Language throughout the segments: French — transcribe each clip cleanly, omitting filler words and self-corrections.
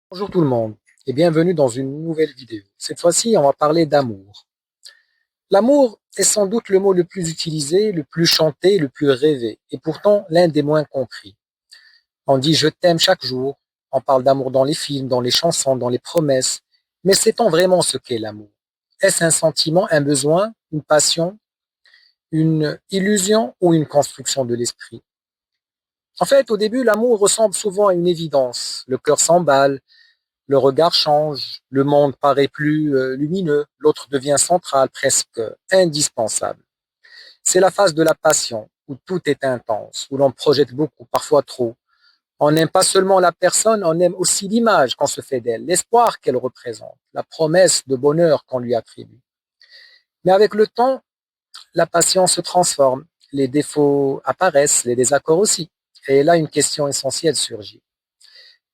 Bonjour tout le monde et bienvenue dans une nouvelle vidéo. Cette fois-ci, on va parler d'amour. L'amour est sans doute le mot le plus utilisé, le plus chanté, le plus rêvé et pourtant l'un des moins compris. On dit je t'aime chaque jour, on parle d'amour dans les films, dans les chansons, dans les promesses, mais sait-on vraiment ce qu'est l'amour? Est-ce un sentiment, un besoin, une passion, une illusion ou une construction de l'esprit? En fait, au début, l'amour ressemble souvent à une évidence. Le cœur s'emballe, le regard change, le monde paraît plus lumineux, l'autre devient central, presque indispensable. C'est la phase de la passion, où tout est intense, où l'on projette beaucoup, parfois trop. On n'aime pas seulement la personne, on aime aussi l'image qu'on se fait d'elle, l'espoir qu'elle représente, la promesse de bonheur qu'on lui attribue. Mais avec le temps, la passion se transforme, les défauts apparaissent, les désaccords aussi. Et là, une question essentielle surgit.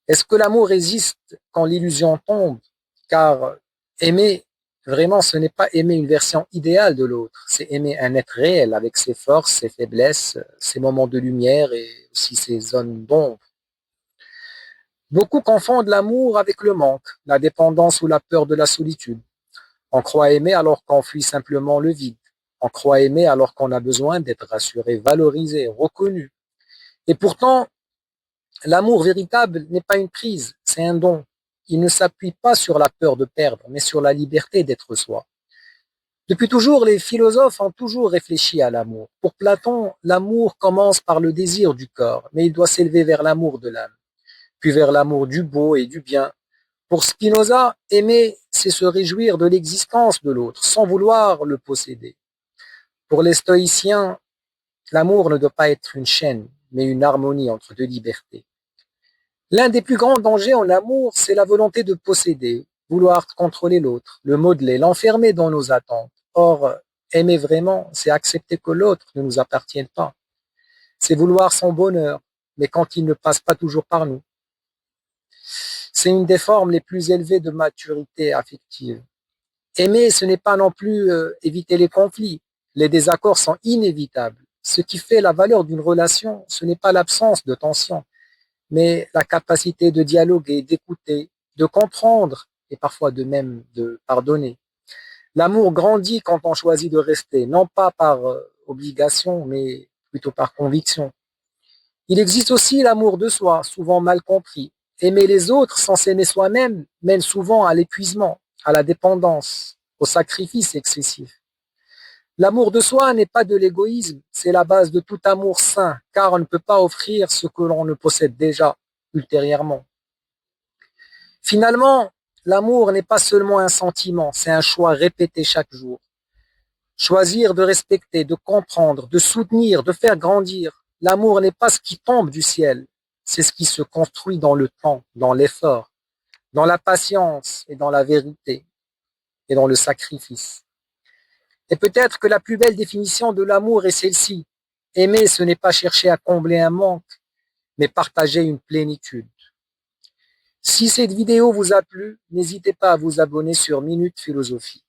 Est-ce que l'amour résiste quand l'illusion tombe? Car aimer, vraiment, ce n'est pas aimer une version idéale de l'autre, c'est aimer un être réel avec ses forces, ses faiblesses, ses moments de lumière et aussi ses zones d'ombre. Beaucoup confondent l'amour avec le manque, la dépendance ou la peur de la solitude. On croit aimer alors qu'on fuit simplement le vide. On croit aimer alors qu'on a besoin d'être rassuré, valorisé, reconnu. Et pourtant, l'amour véritable n'est pas une prise, c'est un don. Il ne s'appuie pas sur la peur de perdre, mais sur la liberté d'être soi. Depuis toujours, les philosophes ont toujours réfléchi à l'amour. Pour Platon, l'amour commence par le désir du corps, mais il doit s'élever vers l'amour de l'âme, puis vers l'amour du beau et du bien. Pour Spinoza, aimer, c'est se réjouir de l'existence de l'autre, sans vouloir le posséder. Pour les stoïciens, l'amour ne doit pas être une chaîne, mais une harmonie entre deux libertés. L'un des plus grands dangers en amour, c'est la volonté de posséder, vouloir contrôler l'autre, le modeler, l'enfermer dans nos attentes. Or, aimer vraiment, c'est accepter que l'autre ne nous appartienne pas. C'est vouloir son bonheur, mais quand il ne passe pas toujours par nous. C'est une des formes les plus élevées de maturité affective. Aimer, ce n'est pas non plus éviter les conflits. Les désaccords sont inévitables. Ce qui fait la valeur d'une relation, ce n'est pas l'absence de tension, mais la capacité de dialoguer, d'écouter, de comprendre et parfois de même de pardonner. L'amour grandit quand on choisit de rester, non pas par obligation, mais plutôt par conviction. Il existe aussi l'amour de soi, souvent mal compris. Aimer les autres sans s'aimer soi-même mène souvent à l'épuisement, à la dépendance, au sacrifice excessif. L'amour de soi n'est pas de l'égoïsme, c'est la base de tout amour sain, car on ne peut pas offrir ce que l'on ne possède déjà ultérieurement. Finalement, l'amour n'est pas seulement un sentiment, c'est un choix répété chaque jour. Choisir de respecter, de comprendre, de soutenir, de faire grandir. L'amour n'est pas ce qui tombe du ciel, c'est ce qui se construit dans le temps, dans l'effort, dans la patience et dans la vérité et dans le sacrifice. Et peut-être que la plus belle définition de l'amour est celle-ci. Aimer, ce n'est pas chercher à combler un manque, mais partager une plénitude. Si cette vidéo vous a plu, n'hésitez pas à vous abonner sur Minute Philosophie.